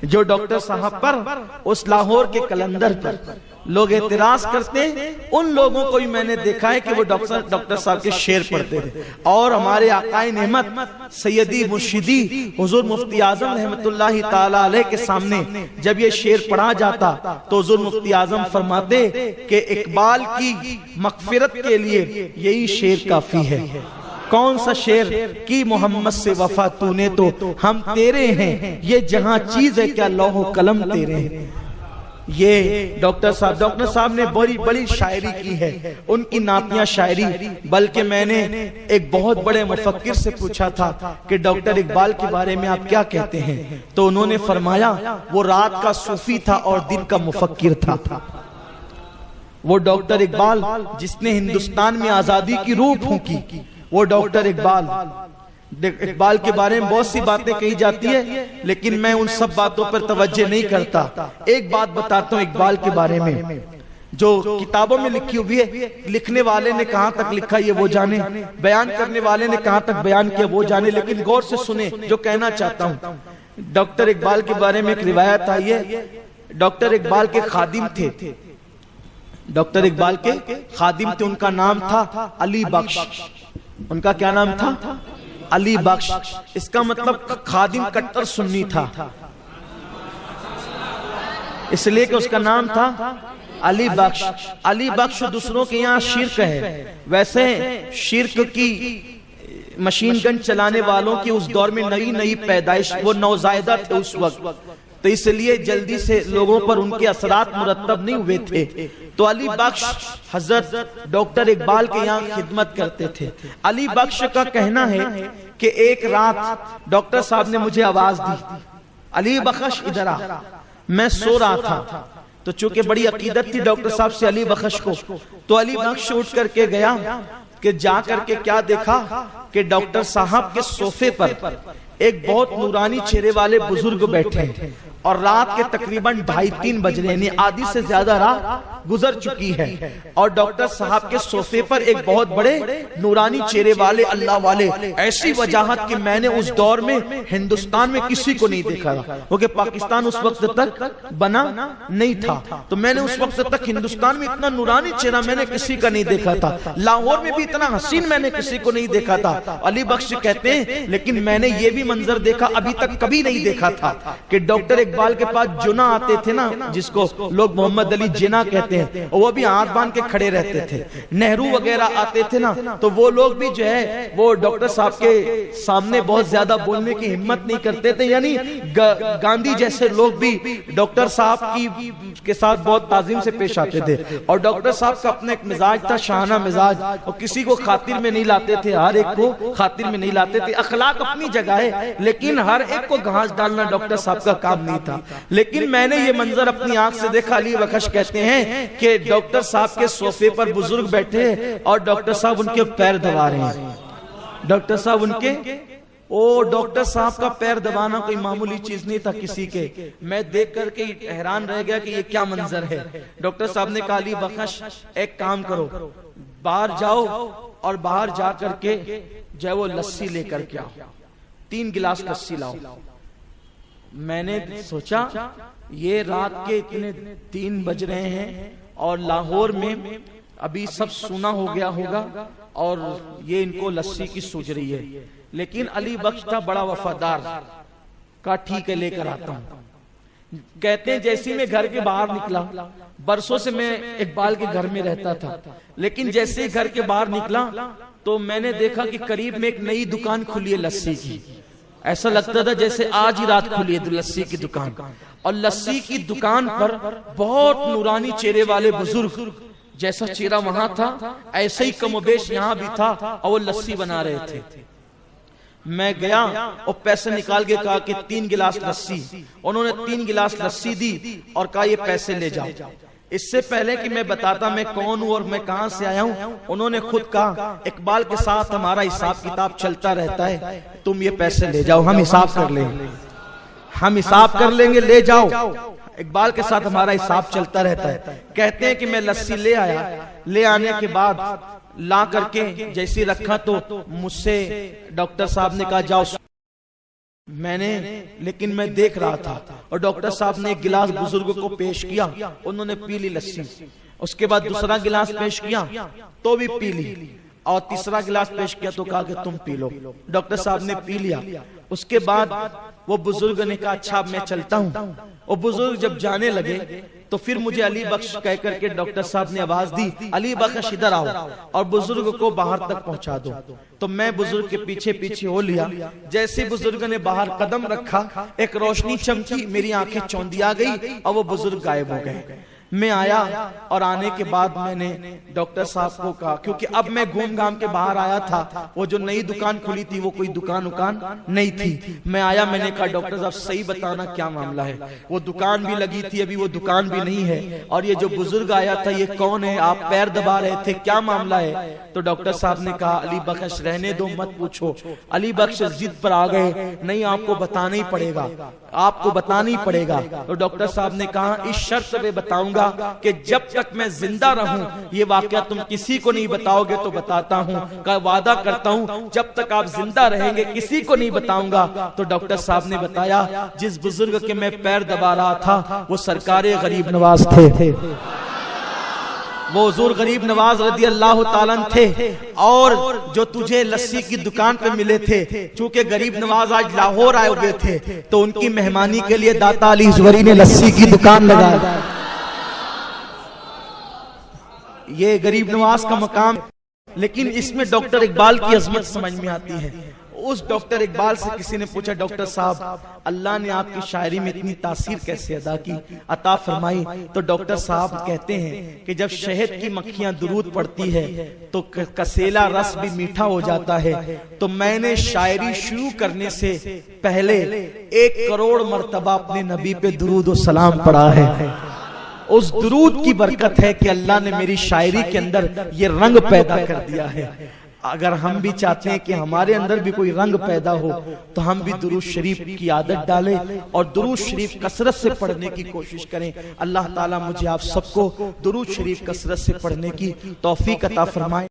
जो डॉक्टर साहब पर उस लाहौर के कलंदर पर लोग एतराज करते हैं, उन लोगों को भी मैंने देखा है कि वो डॉक्टर साहब के शेर पढ़ते थे। और हमारे आकाए नेमत सैयदी मुर्शिदी हुजूर मुफ्ती आजम रहमतुल्लाहि ताला अलैह के सामने जब ये शेर पढ़ा जाता तो हुजूर मुफ्ती आजम फरमाते कि इकबाल की मगफिरत के लिए यही शेर काफी है। कौन सा शेर कि मोहम्मद से वफा तूने तो हम तेरे हैं, ये जहां चीज है क्या लौह कलम तेरे हैं। ये डॉक्टर साहब ने बड़ी बड़ी शायरी की है, उनकी नातियां शायरी। बल्कि मैंने एक बहुत बड़े मुफक्किर से पूछा था कि डॉक्टर इकबाल के बारे में आप क्या कहते हैं, तो उन्होंने फरमाया वो रात का सूफी था और दिन का मुफक्किर था। वो डॉक्टर इकबाल जिसने हिंदुस्तान में आजादी की रूह फूंकी, वो डॉक्टर इकबाल के बारे में बहुत सी बातें कही जाती है, लेकिन मैं उन सब बातों पर तवज्जो नहीं करता। एक बात बताता हूँ इकबाल के बारे में, जो किताबों में लिखी हुई है, लिखने वाले ने कहां तक लिखा ये वो जाने, बयान करने वाले ने कहां तक बयान किया वो जाने, लेकिन गौर से सुने जो कहना चाहता हूँ। डॉक्टर इकबाल के बारे में एक रिवायत आई है, डॉक्टर इकबाल के खादिम थे, डॉक्टर इकबाल के खादिम थे, उनका नाम था अली बख्श। उनका क्या नाम था? अली बख्श। इसका मतलब खादिम कट्टर सुन्नी था, इसलिए कि उसका नाम था अली बख्श। अली बख्श दूसरों के यहाँ शिर्क है, वैसे शिर्क की मशीन गन चलाने वालों की उस दौर में नई नई पैदाइश, वो नौजायदा थे उस वक्त, तो इसलिए जल्दी से लोगों पर उनके असरात मुरत्तब नहीं हुए थे। तो अली बख्श हजरत डॉक्टर इकबाल के यहाँ खिदमत करते थे। अली बख्श का कहना है कि एक रात डॉक्टर साहब ने मुझे आवाज दी, अली बख्श इधर आ। मैं सो रहा था, तो चूंकि बड़ी अकीदत थी डॉक्टर साहब से अली बख्श को, तो अली बख्श उठ करके गया कि जा करके क्या देखा कि डॉक्टर साहब के सोफे पर एक बहुत नूरानी चेहरे वाले बुजुर्ग बैठे हैं और रात के तकरीबन 2:30-3 बज रहे हैं, आधी से ज्यादा रात गुजर चुकी है, और डॉक्टर साहब के सोफे पर एक बहुत बड़े नूरानी चेहरे वाले अल्लाह वाले, ऐसी वजाहत कि मैंने उस दौर में हिंदुस्तान में किसी को नहीं देखा था, क्योंकि पाकिस्तान उस वक्त तक बना नहीं था। तो मैंने उस वक्त तक हिंदुस्तान में इतना नूरानी चेहरा मैंने किसी का नहीं देखा था, लाहौर में भी इतना हसीन मैंने किसी को नहीं देखा था। अली बख्श कहते हैं लेकिन मैंने ये भी मंजर देखा, अभी तक कभी नहीं देखा था, कि डॉक्टर इकबाल के पास जुना आते थे ना, जिसको लोग मोहम्मद अली जिना कहते हैं, और वो भी हाथ बांध के खड़े रहते थे। नेहरू वगैरह आते थे ना, तो वो लोग भी जो है वो डॉक्टर साहब के सामने बहुत ज्यादा बोलने की हिम्मत नहीं करते थे, यानी गांधी जैसे लोग भी डॉक्टर साहब के साथ बहुत ताजीम से पेश आते थे। और डॉक्टर साहब का अपना एक मिजाज था, शाहाना मिजाज, और किसी को खातिर में नहीं लाते थे, हर एक को खातिर में नहीं लाते थे। अखलाक अपनी जगह है, लेकिन हर एक को घास डालना डॉक्टर साहब का काम नहीं था। लेकिन मैंने ये मंजर अपनी आंख से देखा। अली बख्श कहते हैं कि डॉक्टर साहब के सोफे पर बुजुर्ग बैठे और डॉक्टर साहब उनके पैर दबा रहे हैं। डॉक्टर साहब डॉक्टर साहब का पैर दबाना कोई मामूली चीज नहीं था किसी के। मैं देख करके हैरान रह गया कि ये क्या मंजर है। डॉक्टर साहब ने कहा अली बख्श एक काम करो, बाहर जाओ और बाहर जा करके जो है वो लस्सी लेकर के आओ, 3 गिलास लस्सी लाओ। मैंने सोचा ये रात के इतने 3 बज रहे हैं और लाहौर में अभी सब सुना हो गया होगा और ये इनको लस्सी की सूझ रही है। लेकिन अली बख्श था बड़ा वफादार, का ठीक है लेकर आता हूं। कहते हैं जैसे मैं घर के बाहर निकला, बरसों से मैं इकबाल के घर में रहता था, लेकिन जैसे ही घर के बाहर निकला तो मैंने देखा कि करीब में एक नई दुकान खुली है लस्सी की। ऐसा लगता था जैसे आज ही रात खुली है लस्सी की दुकान, और लस्सी की दुकान पर बहुत नूरानी चेहरे वाले बुजुर्ग, जैसा चेहरा वहां था ऐसे ही कमोबेश यहाँ भी था, और वो लस्सी बना रहे थे। मैं गया और पैसे निकाल के कहा कि 3 गिलास लस्सी। उन्होंने 3 गिलास लस्सी दी और कहा ये पैसे ले जाओ। इससे पहले कि मैं बताता मैं कौन हूं और मैं कहां से आया हूं, उन्होंने खुद कहा इकबाल के साथ हमारा हिसाब किताब चलता रहता है, तुम ये पैसे ले जाओ, हम हिसाब कर लेंगे, हम हिसाब कर लेंगे, ले जाओ। इकबाल के साथ हमारा हिसाब चलता रहता है। कहते हैं कि मैं लस्सी ले आया, ले आने के बाद ला करके जैसे रखा तो मुझसे डॉक्टर साहब ने कहा जाओ। लेकिन मैं देख रहा था और डॉक्टर साहब ने एक गिलास बुजुर्ग को पेश किया, उन्होंने पी ली लस्सी। उसके बाद दूसरा गिलास पेश किया तो भी पी ली, और तीसरा गिलास पेश किया तो कहा कि तुम पी लो। डॉक्टर साहब ने पी लिया। उसके बाद वो बुजुर्ग ने कहा अच्छा अब मैं चलता हूँ। और बुजुर्ग जब जाने लगे तो फिर मुझे अली बख्श कह करके डॉक्टर साहब ने आवाज दी, अली बख्श इधर आओ और बुजुर्ग को बाहर तक पहुंचा दो। तो मैं बुजुर्ग के पीछे पीछे हो लिया। जैसे बुजुर्ग ने बाहर कदम रखा, एक रोशनी चमकी, मेरी आंखें चौंधिया गई और वो बुजुर्ग गायब हो गए। मैं आया और आने के बाद मैंने डॉक्टर साहब को कहा, क्योंकि अब मैं घूम घाम के बाहर आया था, वो जो नई दुकान खुली थी वो कोई दुकान नहीं थी। मैं आया, मैंने कहा डॉक्टर साहब सही बताना क्या मामला है, वो दुकान भी लगी थी, अभी वो दुकान भी नहीं है, और ये जो बुजुर्ग आया था ये कौन है, आप पैर दबा रहे थे, क्या मामला है। तो डॉक्टर साहब ने कहा अली बख्श रहने दो, मत पूछो। अली बख्श जिद पर आ गए, नहीं आपको बताना ही पड़ेगा, आपको बताना ही पड़ेगा। तो डॉक्टर साहब ने कहा इस शर्त पे बताऊंगा कि जब तक मैं जिंदा रहूं ये वाकया तुम किसी को नहीं बताओगे तो बताता हूं, का वादा करता हूं जब तक आप जिंदा रहेंगे किसी को नहीं बताऊंगा। तो डॉक्टर साहब ने बताया जिस बुजुर्ग के मैं पैर दबा रहा था वो सरकारे गरीब नवाज थे, वो हुजूर गरीब नवाज रदी अल्लाह ताला थे। और जो तुझे लस्सी की दुकान पे मिले थे, चूंकि गरीब नवाज आज लाहौर आए हुए थे तो उनकी मेहमानी के लिए दाता अली हुजूरी ने लस्सी की दुकान लगाई। ये गरीब नवाज का मकाम। लेकिन इसमें डॉक्टर इकबाल की अजमत समझ में आती है। उस डॉक्टर इकबाल से किसी ने पूछा डॉक्टर साहब अल्लाह ने आपकी शायरी में इतनी तासीर कैसे अता फरमाई। तो डॉक्टर साहब कहते हैं कि जब शहद की मक्खियां दुरूद पड़ती है तो कसेला रस भी मीठा हो जाता है। तो मैंने शायरी शुरू करने से पहले 1 करोड़ मर्तबा अपने नबी पे दुरूद और सलाम पढ़ा है। उस दुरूद की बरकत है कि अल्लाह ने मेरी शायरी के अंदर ये रंग पैदा कर दिया है। अगर हम भी चाहते हैं कि हमारे अंदर भी कोई रंग पैदा हो तो हम भी दुरूद शरीफ की आदत डालें और दुरूद शरीफ कसरत से पढ़ने की कोशिश करें। अल्लाह ताला मुझे आप सबको दुरूद शरीफ कसरत से पढ़ने की तौफीक अता फरमाए।